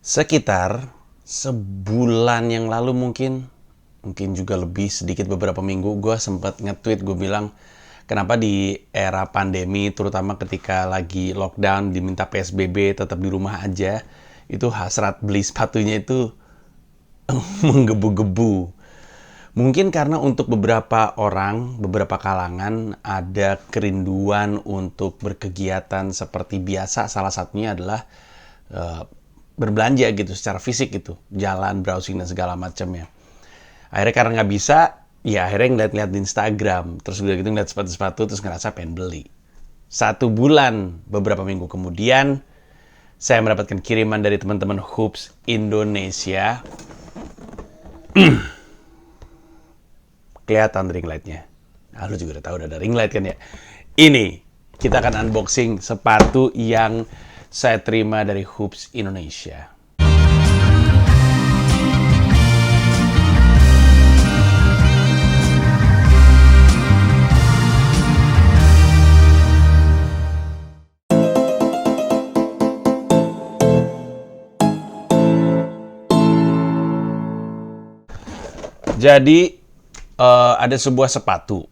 Sekitar sebulan yang lalu mungkin juga lebih sedikit beberapa minggu, gue sempat nge-tweet, gue bilang kenapa di era pandemi, terutama ketika lagi lockdown, diminta PSBB, tetap di rumah aja, itu hasrat beli sepatunya itu menggebu-gebu. Mungkin karena untuk beberapa orang, beberapa kalangan ada kerinduan untuk berkegiatan seperti biasa. Salah satunya adalah eh, berbelanja gitu secara fisik gitu, jalan, browsing dan segala macamnya. Akhirnya karena nggak bisa, ya akhirnya ngeliat-ngeliat di Instagram, terus udah gitu ngeliat sepatu-sepatu, terus ngerasa pengen beli. 1 bulan, beberapa minggu kemudian, saya mendapatkan kiriman dari teman-teman Hoops Indonesia. Kelihatan ring lightnya. Nah, lu juga udah tahu udah ada ring light kan ya. Ini kita akan unboxing sepatu yang saya terima dari Hoops Indonesia. Jadi ada sebuah sepatu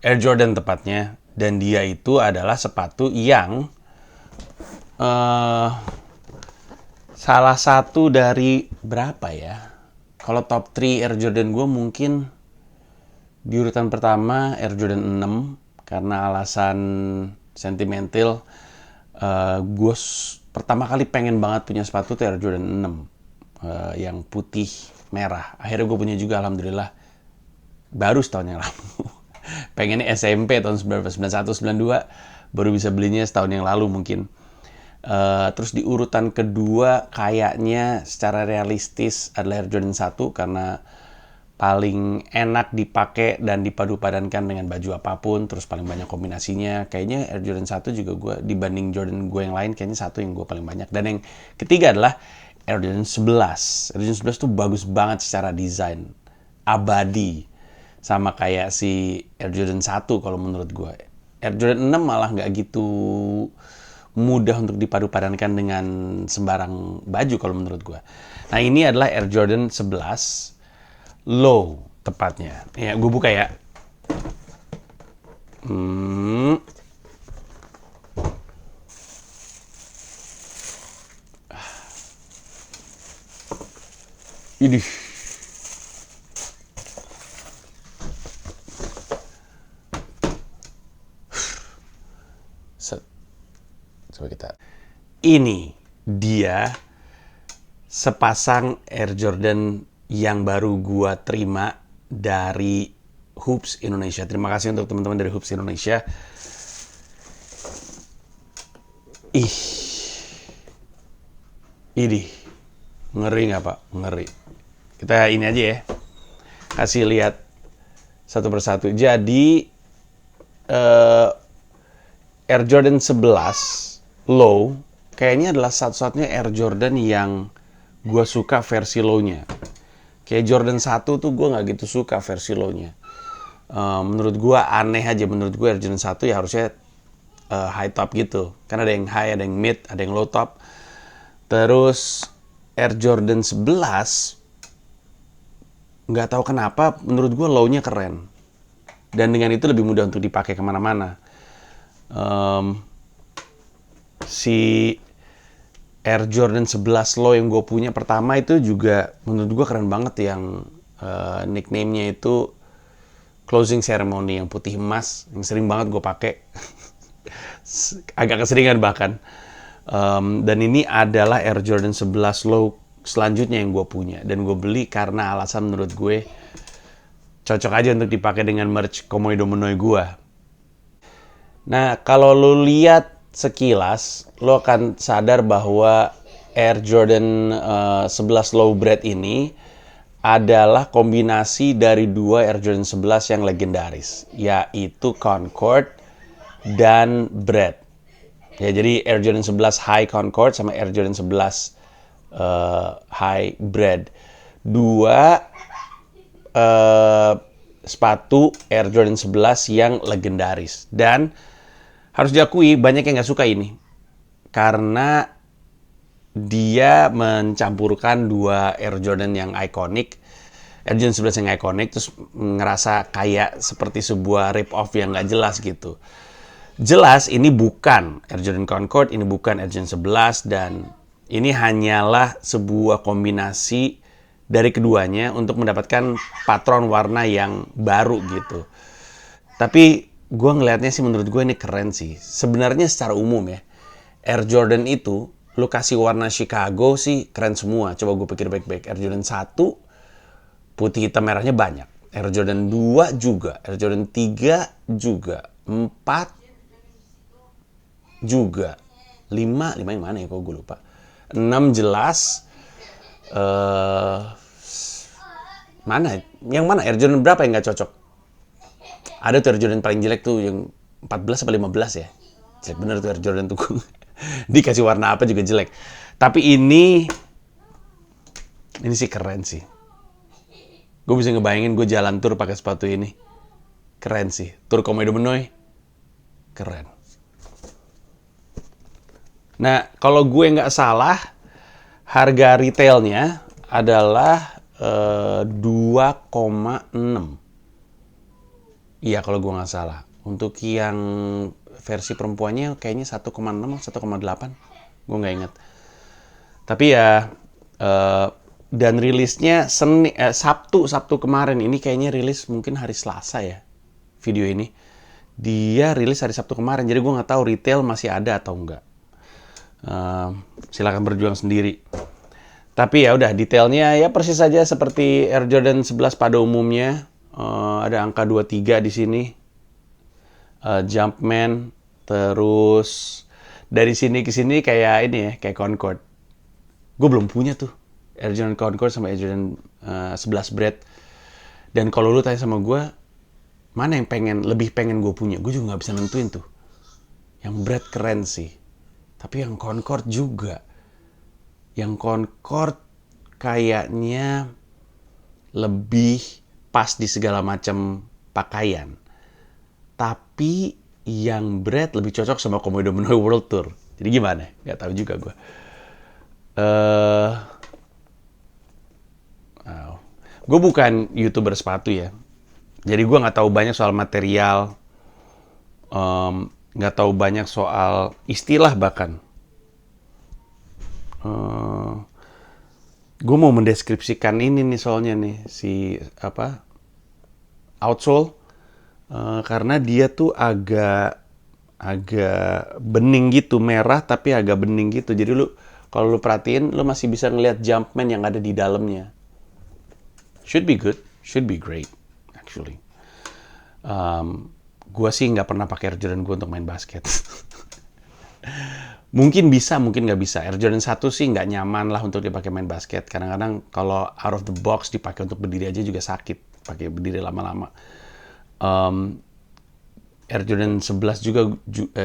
Air Jordan tepatnya, dan dia itu adalah sepatu yang salah satu dari berapa ya? Kalau top 3 Air Jordan gue mungkin di urutan pertama Air Jordan 6 karena alasan sentimental. Gue pertama kali pengen banget punya sepatu tuh Air Jordan 6 yang putih merah. Akhirnya gue punya juga, alhamdulillah, baru setahun yang lalu. Pengennya SMP tahun 1991-92, baru bisa belinya setahun yang lalu mungkin. Terus di urutan kedua kayaknya secara realistis adalah Air Jordan 1 karena paling enak dipakai dan dipadu-padankan dengan baju apapun, terus paling banyak kombinasinya. Kayaknya Air Jordan 1 juga gue, dibanding Jordan gue yang lain, kayaknya 1 yang gue paling banyak. Dan yang ketiga adalah Air Jordan 11. Air Jordan 11 tuh bagus banget secara desain, abadi, sama kayak si Air Jordan 1 kalau menurut gue. Air Jordan 6 malah nggak gitu mudah untuk dipadu-padankan dengan sembarang baju kalau menurut gue. Nah, ini adalah Air Jordan 11 Low tepatnya. Ya, gue buka ya. Idih. Coba kita. Ini dia sepasang Air Jordan yang baru gua terima dari Hoops Indonesia. Terima kasih untuk teman-teman dari Hoops Indonesia. Ih. Idih. Ngeri nggak, Pak? Ngeri. Kita ini aja ya. Kasih lihat satu persatu. Jadi Air Jordan 11 Low kayaknya adalah satu-satunya Air Jordan yang gue suka versi low-nya. Kayak Jordan 1 tuh gue nggak gitu suka versi low-nya. Menurut gue aneh aja. Menurut gue Air Jordan 1 ya harusnya high top gitu. Karena ada yang high, ada yang mid, ada yang low top. Terus Air Jordan 11 nggak tahu kenapa menurut gue low-nya keren. Dan dengan itu lebih mudah untuk dipakai kemana-mana. Si Air Jordan 11 Low yang gue punya pertama itu juga menurut gue keren banget, yang nickname-nya itu Closing Ceremony, yang putih emas, yang sering banget gue pakai. Agak keseringan bahkan. Dan ini adalah Air Jordan 11 Low selanjutnya yang gue punya, dan gue beli karena alasan menurut gue cocok aja untuk dipakai dengan merch Komoi Domenoi gue. Nah, kalau lo lihat sekilas, lo akan sadar bahwa Air Jordan 11 Low Bread ini adalah kombinasi dari dua Air Jordan 11 yang legendaris, yaitu Concord dan Bread. Ya, jadi Air Jordan 11 High Concord sama Air Jordan 11 High Bread. Dua sepatu Air Jordan 11 yang legendaris. Dan harus diakui banyak yang nggak suka ini, karena dia mencampurkan dua Air Jordan yang ikonik, Air Jordan 11 yang ikonik, terus ngerasa kayak seperti sebuah rip-off yang nggak jelas gitu. Jelas ini bukan Air Jordan Concord, ini bukan Air Jordan 11, dan ini hanyalah sebuah kombinasi dari keduanya untuk mendapatkan patron warna yang baru gitu. Tapi gue ngelihatnya sih, menurut gue ini keren sih. Sebenarnya secara umum ya, Air Jordan itu lu kasih warna Chicago sih keren semua. Coba gue pikir baik-baik. Air Jordan 1 putih hitam merahnya banyak. Air Jordan 2 juga, Air Jordan 3 juga, 4 juga, 5 yang mana ya, kok gue lupa. 6 jelas. Mana? Yang mana? Air Jordan berapa yang nggak cocok? Ada tuh Air Jordan paling jelek tuh yang 14 atau 15 ya. Jelek bener tuh Air Jordan tuh. Dikasih warna apa juga jelek. Tapi ini sih keren sih. Gue bisa ngebayangin gue jalan tur pakai sepatu ini. Keren sih. Tur Komodo Menoy. Keren. Nah, kalau gue nggak salah, harga retailnya adalah 2,6. Iya, kalau gue nggak salah. Untuk yang versi perempuannya kayaknya 1,6 atau 1,8. Gue nggak inget. Tapi ya, dan rilisnya Sabtu kemarin. Ini kayaknya rilis mungkin hari Selasa ya, video ini. Dia rilis hari Sabtu kemarin, jadi gue nggak tahu retail masih ada atau enggak. Silakan berjuang sendiri. Tapi ya udah, detailnya ya persis saja seperti Air Jordan 11 pada umumnya. Ada angka 23 di sini. Jumpman, terus dari sini ke sini kayak ini ya, kayak Concord. Gue belum punya tuh Air Jordan Concord sama Air Jordan 11 Bread. Dan kalau lu tanya sama gue, mana yang lebih pengen gue punya, gue juga nggak bisa nentuin tuh. Yang Bread keren sih, tapi yang Concord juga. Yang Concord kayaknya lebih pas di segala macam pakaian. Tapi yang Bread lebih cocok sama Komodo Menoy World Tour. Jadi gimana? Gak tahu juga gue. Gue bukan YouTuber sepatu ya. Jadi gue gak tahu banyak soal material. Gak tahu banyak soal istilah bahkan. Gue mau mendeskripsikan ini nih soalnya nih, si outsole, karena dia tuh agak bening gitu, merah tapi agak bening gitu. Jadi kalau lu perhatiin, lu masih bisa ngeliat Jumpman yang ada di dalamnya. Should be good, should be great actually. Gue sih nggak pernah pakai Air Jordan gue untuk main basket. Mungkin bisa, mungkin nggak bisa. Air Jordan 1 sih nggak nyaman lah untuk dipakai main basket. Kadang-kadang kalau out of the box dipakai untuk berdiri aja juga sakit. Pakai berdiri lama-lama. Air Jordan 11 juga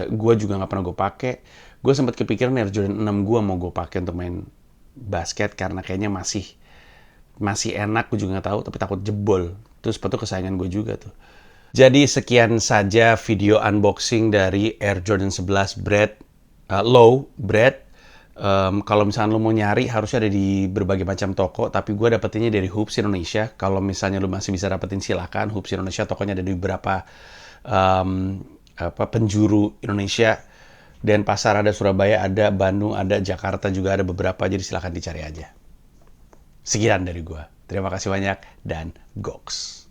gue juga nggak pernah gue pakai. Gue sempat kepikiran Air Jordan 6 gue mau gue pakai untuk main basket karena kayaknya masih enak. Gue juga nggak tahu, tapi takut jebol. Terus sepatu kesayangan gue juga tuh. Jadi sekian saja video unboxing dari Air Jordan 11 Low Bread. Kalau misalnya lo mau nyari harusnya ada di berbagai macam toko, tapi gue dapetinnya dari Hoops Indonesia. Kalau misalnya lo masih bisa dapetin, silakan. Hoops Indonesia tokonya ada di beberapa penjuru Indonesia. Dan pasar ada Surabaya, ada Bandung, ada Jakarta juga ada beberapa, jadi silakan dicari aja. Sekian dari gue. Terima kasih banyak dan Goks.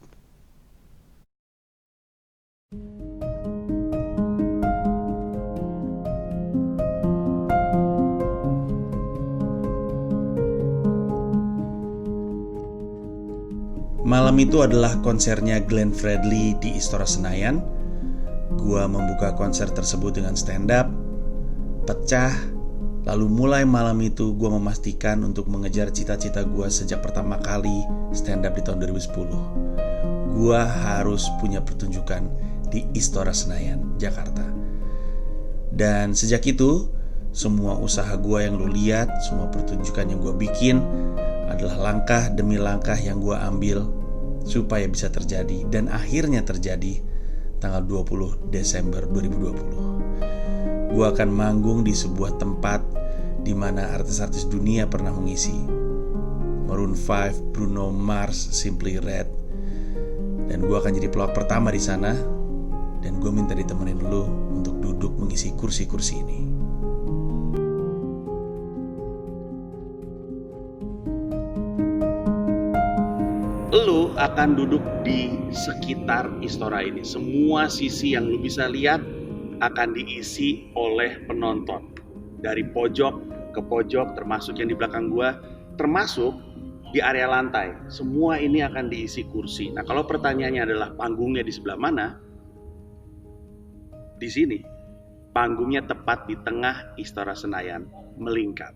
Malam itu adalah konsernya Glenn Fredly di Istora Senayan. Gua membuka konser tersebut dengan stand up, pecah. Lalu mulai malam itu gua memastikan untuk mengejar cita-cita gua sejak pertama kali stand up di tahun 2010. Gua harus punya pertunjukan di Istora Senayan, Jakarta. Dan sejak itu, semua usaha gua yang lu lihat, semua pertunjukan yang gua bikin adalah langkah demi langkah yang gue ambil supaya bisa terjadi, dan akhirnya terjadi tanggal 20 Desember 2020. Gue akan manggung di sebuah tempat di mana artis-artis dunia pernah mengisi. Maroon 5, Bruno Mars, Simply Red. Dan gue akan jadi pelawak pertama di sana. Dan gue minta ditemenin lu untuk duduk mengisi kursi-kursi ini. Lu akan duduk di sekitar Istora ini. Semua sisi yang lu bisa lihat akan diisi oleh penonton. Dari pojok ke pojok, termasuk yang di belakang gua, termasuk di area lantai. Semua ini akan diisi kursi. Nah, kalau pertanyaannya adalah panggungnya di sebelah mana? Di sini. Panggungnya tepat di tengah Istora Senayan, melingkar.